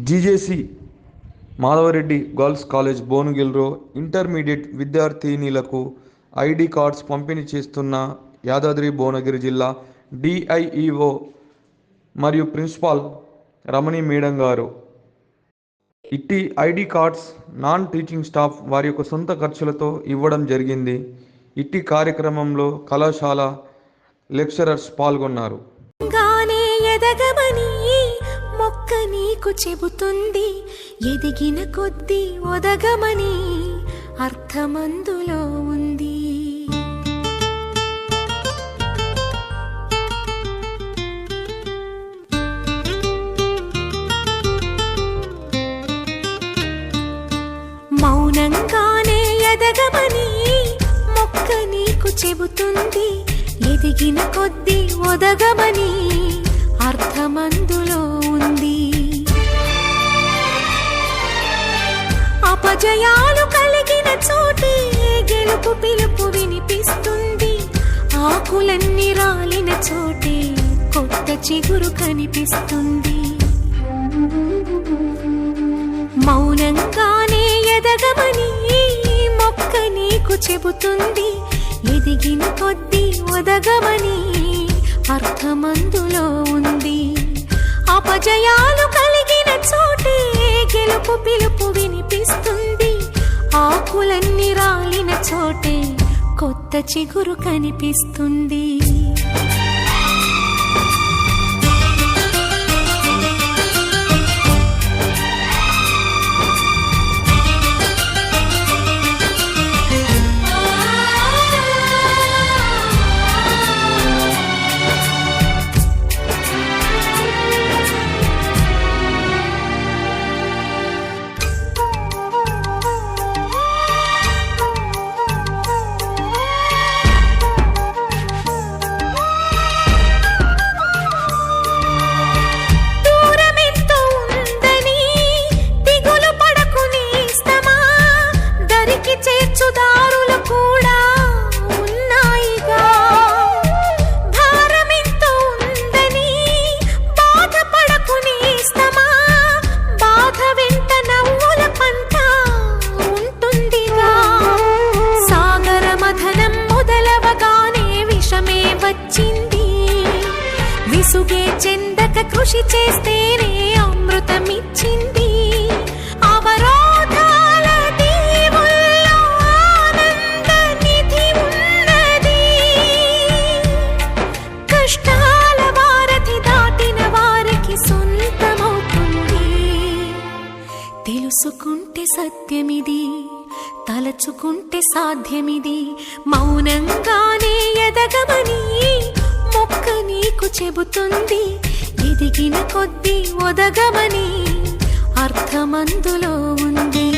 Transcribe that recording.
GJC Madhava Reddy girls college భువనగిరిలో intermediate విద్యార్థినులకు ID cards పంపిణీ చేస్తున్న యాదాద్రి భువనగిరి జిల్లా డిఐఈఓ మరియు ప్రిన్సిపాల్ రమణి మేడం గారు. ఇట్టి ID cards non teaching staff వారి యొక్క సొంత ఖర్చులతో ఇవ్వడం జరిగింది. ఇట్టి కార్యక్రమంలో కళాశాల లెక్చరర్స్ పాల్గొన్నారు. మొక్క నీకు చెబుతుంది, ఎదిగిన కొద్దీ ఒదగమని అర్థమందులో ఉంది. మౌనంగానే ఎదగమని మొక్క నీకు చెబుతుంది, ఎదిగిన కొద్దీ ఒదగమని అర్థమందులో ఉంది. అపజయాలు కలిగిన చోటే గెలుపు పిలుపు వినిపిస్తుంది, ఆకులన్నీ రాలిన చోటే కొత్త చిగురు కనిపిస్తుంది. మౌనంగానే ఎదగమని మొక్క నీకు చెబుతుంది, ఎదిగిన కొద్దీ ఒదగమని అర్థమందులో ఉంది. అపజయాలు కలిగిన చోటే గెలుపు పిలుపు వినిపిస్తుంది, ఆకులన్నీ రాలిన చోటే కొత్త చిగురు కనిపిస్తుంది. చేర్చుదారులు కూడా ఉన్నాయిగా, భారమెంతో ఉందని బాధపడకు నేస్తమా, బాధ వెంట నవ్వుల పంట ఉంటుందిగా. సాగర మథనం మొదలవగానే విషమే వచ్చింది, విసుగే చెందక కృషి చేస్తేనే అమృతమిచ్చింది. తెలుసుకుంటే సత్యమిది, తలచుకుంటే సాధ్యమిది. మౌనంగానే ఎదగమని మొక్క నీకు చెబుతుంది, ఎదిగిన కొద్దీ ఒదగమని అర్థమందులో ఉంది.